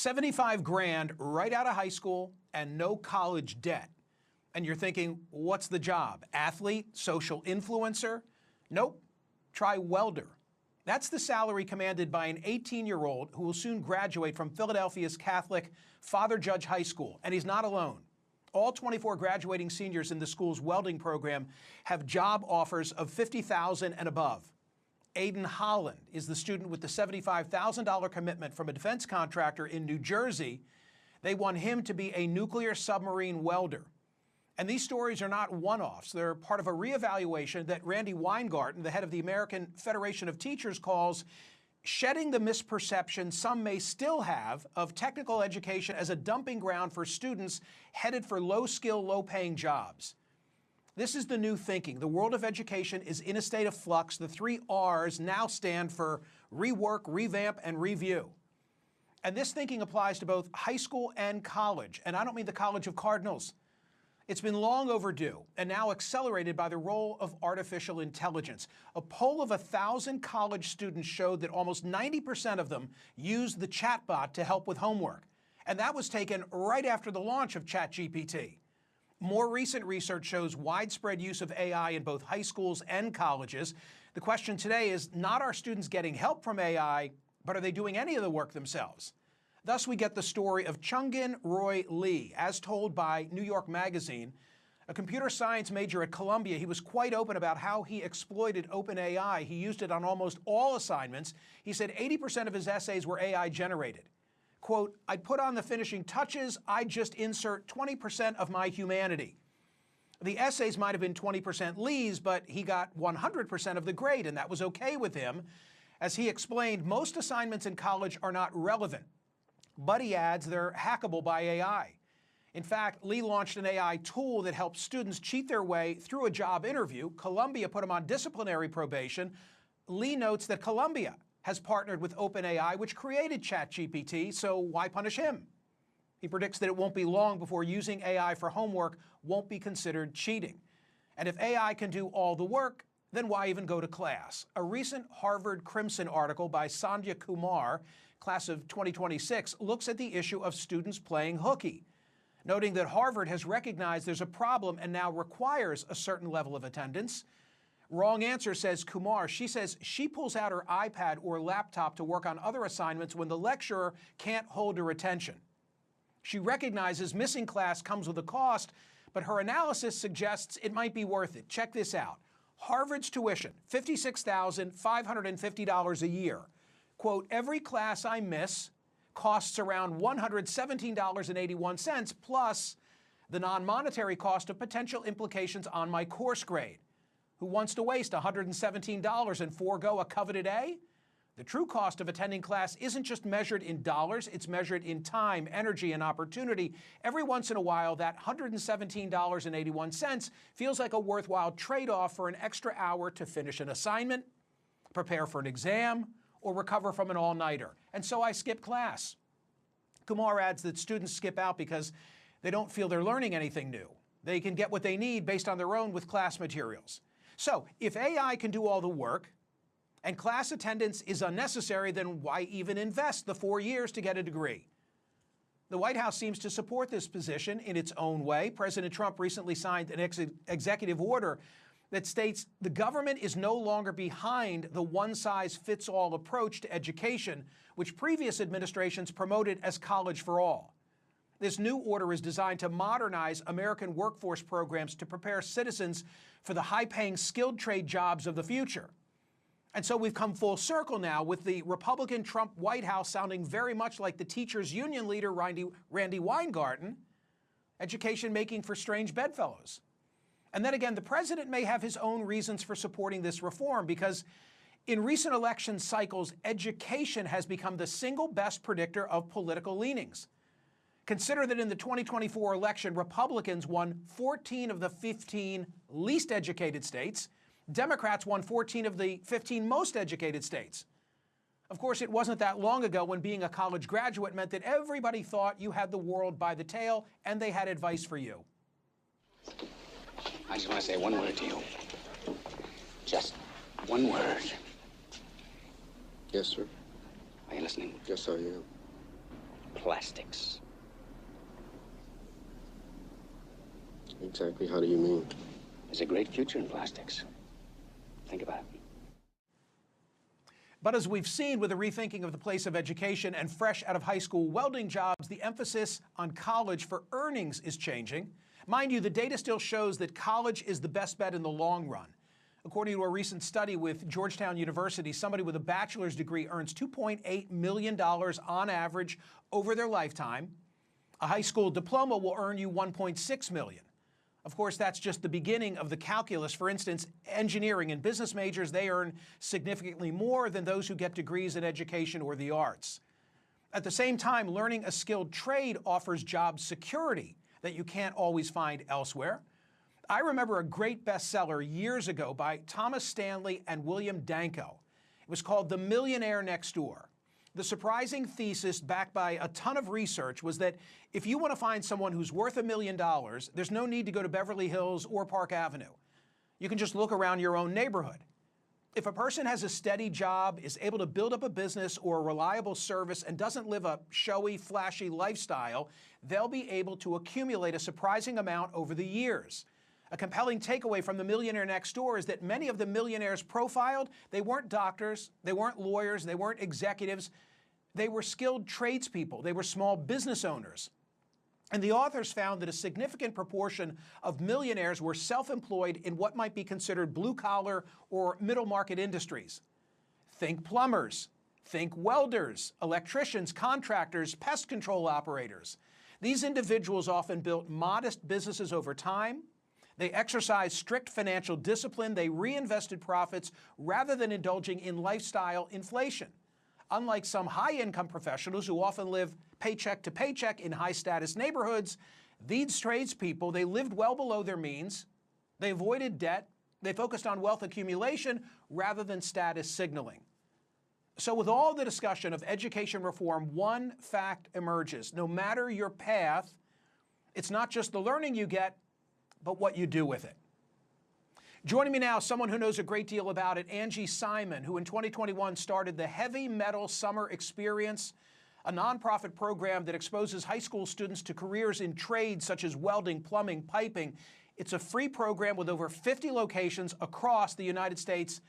75 grand right out of high school and no college debt. And you're thinking, what's the job? Athlete? Social influencer? Nope. Try welder. That's the salary commanded by an 18-year-old who will soon graduate from Philadelphia's Catholic Father Judge High School. And he's not alone. All 24 graduating seniors in the school's welding program have job offers of $50,000 and above. Aiden Holland is the student with the $75,000 commitment from a defense contractor in New Jersey. They want him to be a nuclear submarine welder. And these stories are not one-offs. They're part of a reevaluation that Randi Weingarten, the head of the American Federation of Teachers, calls shedding the misperception some may still have of technical education as a dumping ground for students headed for low-skill, low-paying jobs. This is the new thinking. The world of education is in a state of flux. The 3 R's now stand for rework, revamp, and review. And this thinking applies to both high school and college. And I don't mean the College of Cardinals. It's been long overdue and now accelerated by the role of artificial intelligence. A poll of 1,000 college students showed that almost 90% of them used the chatbot to help with homework. And that was taken right after the launch of ChatGPT. More recent research shows widespread use of AI in both high schools and colleges. The question today is not are students getting help from AI, but are they doing any of the work themselves? Thus, we get the story of Chungin Roy Lee. As told by New York Magazine, a computer science major at Columbia, he was quite open about how he exploited OpenAI. He used it on almost all assignments. He said 80% of his essays were AI generated. Quote, I'd put on the finishing touches, I'd just insert 20% of my humanity. The essays might have been 20% Lee's, but he got 100% of the grade, and that was okay with him. As he explained, most assignments in college are not relevant. But he adds they're hackable by AI. In fact, Lee launched an AI tool that helps students cheat their way through a job interview. Columbia put him on disciplinary probation. Lee notes that Columbia has partnered with OpenAI, which created ChatGPT, so why punish him? He predicts that it won't be long before using AI for homework won't be considered cheating. And if AI can do all the work, then why even go to class? A recent Harvard Crimson article by Sandhya Kumar, class of 2026, looks at the issue of students playing hooky, noting that Harvard has recognized there's a problem and now requires a certain level of attendance. Wrong answer, says Kumar. She says she pulls out her iPad or laptop to work on other assignments when the lecturer can't hold her attention. She recognizes missing class comes with a cost, but her analysis suggests it might be worth it. Check this out. Harvard's tuition, $56,550 a year. Quote, every class I miss costs around $117.81 plus the non-monetary cost of potential implications on my course grade. Who wants to waste $117 and forego a coveted A? The true cost of attending class isn't just measured in dollars, it's measured in time, energy, and opportunity. Every once in a while, that $117.81 feels like a worthwhile trade-off for an extra hour to finish an assignment, prepare for an exam, or recover from an all-nighter. And so I skip class. Kumar adds that students skip out because they don't feel they're learning anything new. They can get what they need based on their own with class materials. So if AI can do all the work, and class attendance is unnecessary, then why even invest the 4 years to get a degree? The White House seems to support this position in its own way. President Trump recently signed an executive order that states the government is no longer behind the one-size-fits-all approach to education, which previous administrations promoted as college for all. This new order is designed to modernize American workforce programs to prepare citizens for the high-paying skilled trade jobs of the future. And so we've come full circle now with the Republican Trump White House sounding very much like the teachers union leader Randi Weingarten, education making for strange bedfellows. And then again, the president may have his own reasons for supporting this reform because in recent election cycles, education has become the single best predictor of political leanings. Consider that in the 2024 election, Republicans won 14 of the 15 least educated states. Democrats won 14 of the 15 most educated states. Of course, it wasn't that long ago when being a college graduate meant that everybody thought you had the world by the tail and they had advice for you. I just want to say one word to you. Just one word. Yes, sir. Are you listening? Yes, I am. plastics. Exactly how do you mean? There's a great future in plastics. Think about it. But as we've seen with the rethinking of the place of education and fresh out of high school welding jobs, the emphasis on college for earnings is changing. Mind you, the data still shows that college is the best bet in the long run. According to a recent study with Georgetown University, somebody with a bachelor's degree earns $2.8 million on average over their lifetime. A high school diploma will earn you $1.6 million. Of course, that's just the beginning of the calculus. For instance, engineering and business majors, they earn significantly more than those who get degrees in education or the arts. At the same time, learning a skilled trade offers job security that you can't always find elsewhere. I remember a great bestseller years ago by Thomas Stanley and William Danko. It was called The Millionaire Next Door. The surprising thesis, backed by a ton of research, was that if you want to find someone who's worth $1 million, there's no need to go to Beverly Hills or Park Avenue. You can just look around your own neighborhood. If a person has a steady job, is able to build up a business or a reliable service, and doesn't live a showy, flashy lifestyle, they'll be able to accumulate a surprising amount over the years. A compelling takeaway from The Millionaire Next Door is that many of the millionaires profiled, they weren't doctors, they weren't lawyers, they weren't executives. They were skilled tradespeople. They were small business owners. And the authors found that a significant proportion of millionaires were self-employed in what might be considered blue-collar or middle-market industries. Think plumbers, think welders, electricians, contractors, pest control operators. These individuals often built modest businesses over time. They exercised strict financial discipline. They reinvested profits rather than indulging in lifestyle inflation. Unlike some high-income professionals who often live paycheck to paycheck in high-status neighborhoods, these tradespeople, they lived well below their means. They avoided debt. They focused on wealth accumulation rather than status signaling. So with all the discussion of education reform, one fact emerges. No matter your path, it's not just the learning you get, but what you do with it. Joining me now, someone who knows a great deal about it, Angie Simon, who in 2021 started the Heavy Metal Summer Experience, a nonprofit program that exposes high school students to careers in trades such as welding, plumbing, piping. It's a free program with over 50 locations across the United States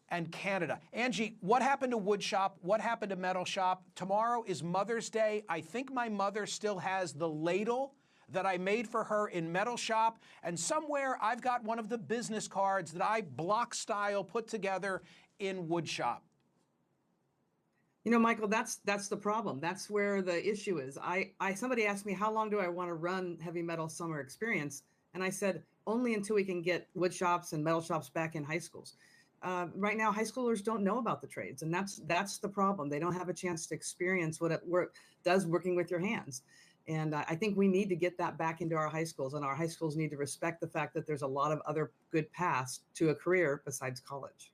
and Canada. Angie, what happened to Wood Shop? What happened to Metal Shop? Tomorrow is Mother's Day. I think my mother still has the ladle that I made for her in Metal Shop, and somewhere I've got one of the business cards that I block style put together in Wood Shop. You know, Michael, that's the problem. That's where the issue is. Somebody asked me, how long do I want to run Heavy Metal Summer Experience? And I said, only until we can get wood shops and metal shops back in high schools. Right now, high schoolers don't know about the trades, and that's the problem. They don't have a chance to experience what it does working with your hands. And I think we need to get that back into our high schools, and our high schools need to respect the fact that there's a lot of other good paths to a career besides college.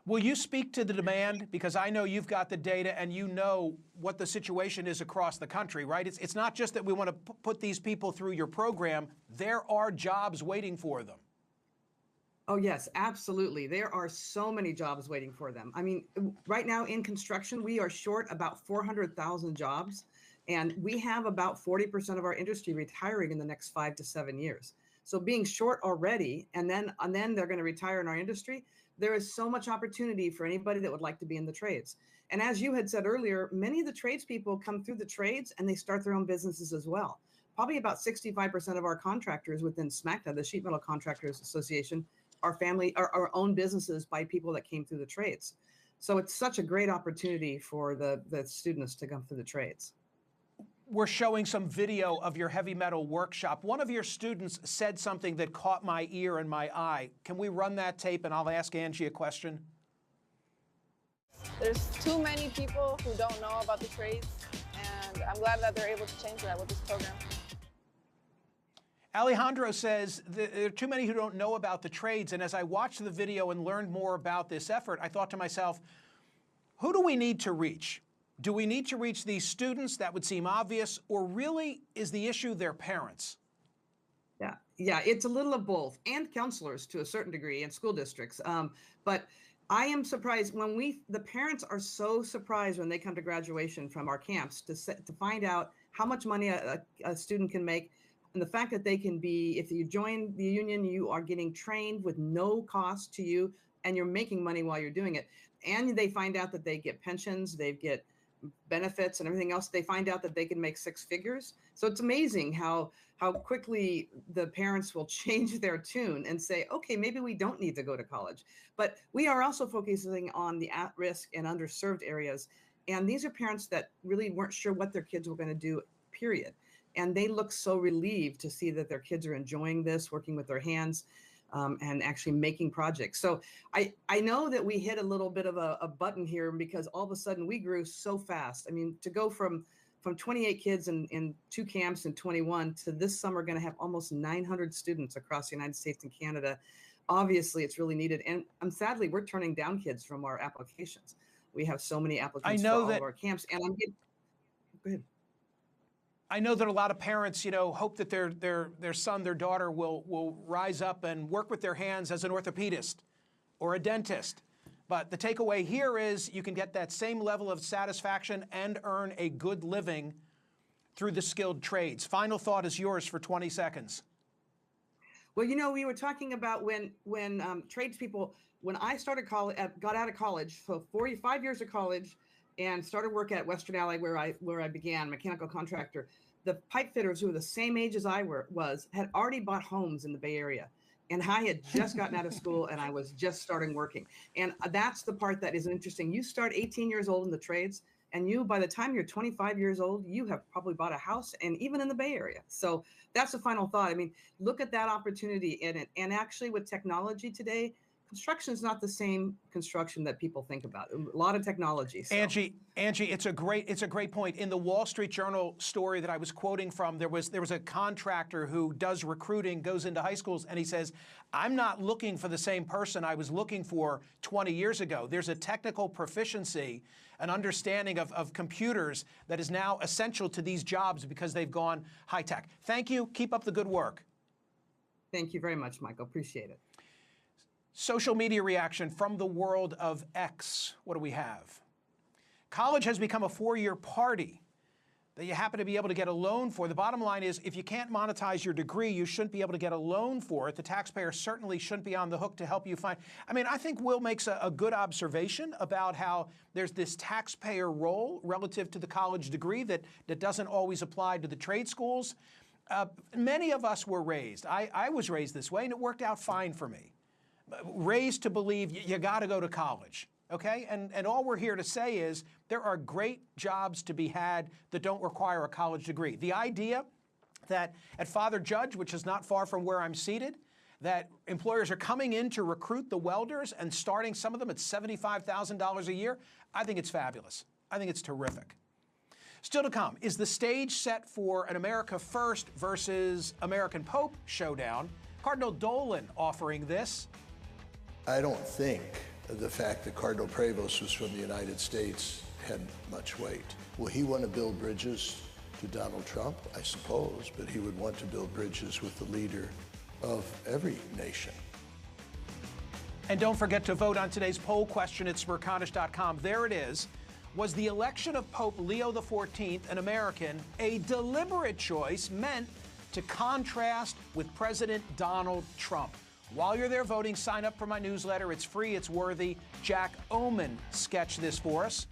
Will you speak to the demand? Because I know you've got the data and you know what the situation is across the country, right? It's not just that we want to put these people through your program. There are jobs waiting for them. Oh, yes, absolutely. There are so many jobs waiting for them. I mean, right now in construction, we are short about 400,000 jobs. And we have about 40% of our industry retiring in the next 5 to 7 years. So being short already, and then they're going to retire in our industry, there is so much opportunity for anybody that would like to be in the trades. And as you had said earlier, many of the tradespeople come through the trades and they start their own businesses as well. Probably about 65% of our contractors within SMACTA, the Sheet Metal Contractors Association, are own businesses by people that came through the trades. So it's such a great opportunity for the students to come through the trades. We're showing some video of your heavy metal workshop. One of your students said something that caught my ear and my eye. Can we run that tape and I'll ask Angie a question? There's too many people who don't know about the trades, and I'm glad that they're able to change that with this program. Alejandro says there are too many who don't know about the trades, and as I watched the video and learned more about this effort, I thought to myself, who do we need to reach? Do we need to reach these students? That would seem obvious. Or really, is the issue their parents? Yeah, it's a little of both, and counselors to a certain degree, and school districts. But I am surprised when the parents are so surprised when they come to graduation from our camps to find out how much money a student can make. And the fact that they can be, if you join the union, you are getting trained with no cost to you and you're making money while you're doing it. And they find out that they get pensions, they get benefits and everything else. They find out that they can make six figures. So it's amazing how quickly the parents will change their tune and say, okay, maybe we don't need to go to college. But we are also focusing on the at-risk and underserved areas. And these are parents that really weren't sure what their kids were going to do, period. And they look so relieved to see that their kids are enjoying this, working with their hands, and actually making projects. So I know that we hit a little bit of a button here because all of a sudden we grew so fast. I mean, to go from 28 kids in 2 camps in 21 to this summer going to have almost 900 students across the United States and Canada. Obviously, it's really needed. And sadly, we're turning down kids from our applications. We have so many applicants for all of our camps. And go ahead. I know that a lot of parents, hope that their son, their daughter will rise up and work with their hands as an orthopedist or a dentist. But the takeaway here is you can get that same level of satisfaction and earn a good living through the skilled trades. Final thought is yours for 20 seconds. Well, we were talking about when tradespeople, when I started college, got out of college, so 45 years of college, and started work at Western Alley where I began, mechanical contractor. The pipe fitters who were the same age as I was had already bought homes in the Bay Area. And I had just gotten out of school and I was just starting working. And that's the part that is interesting. You start 18 years old in the trades and by the time you're 25 years old, you have probably bought a house and even in the Bay Area. So that's the final thought. I mean, look at that opportunity in it. And actually with technology today, construction is not the same construction that people think about. A lot of technology. So. Angie, it's a great point. In the Wall Street Journal story that I was quoting from, there was a contractor who does recruiting, goes into high schools, and he says, I'm not looking for the same person I was looking for 20 years ago. There's a technical proficiency, an understanding of computers that is now essential to these jobs because they've gone high tech. Thank you. Keep up the good work. Thank you very much, Michael. Appreciate it. Social media reaction from the world of X. What do we have? College has become a 4-year party that you happen to be able to get a loan for. The bottom line is if you can't monetize your degree, you shouldn't be able to get a loan for it. The taxpayer certainly shouldn't be on the hook to help you find. I think Will makes a good observation about how there's this taxpayer role relative to the college degree that doesn't always apply to the trade schools. Many of us were raised. I was raised this way, and it worked out fine for me. Raised to believe you got to go to college, okay? And all we're here to say is there are great jobs to be had that don't require a college degree. The idea that at Father Judge, which is not far from where I'm seated, that employers are coming in to recruit the welders and starting some of them at $75,000 a year, I think it's fabulous. I think it's terrific. Still to come, is the stage set for an America First versus American Pope showdown? Cardinal Dolan offering this. I don't think the fact that Cardinal Prevost was from the United States had much weight. Will he want to build bridges to Donald Trump? I suppose, but he would want to build bridges with the leader of every nation. And don't forget to vote on today's poll question at smerconish.com. There it is. Was the election of Pope Leo XIV, an American, a deliberate choice meant to contrast with President Donald Trump? While you're there voting, sign up for my newsletter. It's free, it's worthy. Jack Oman sketched this for us.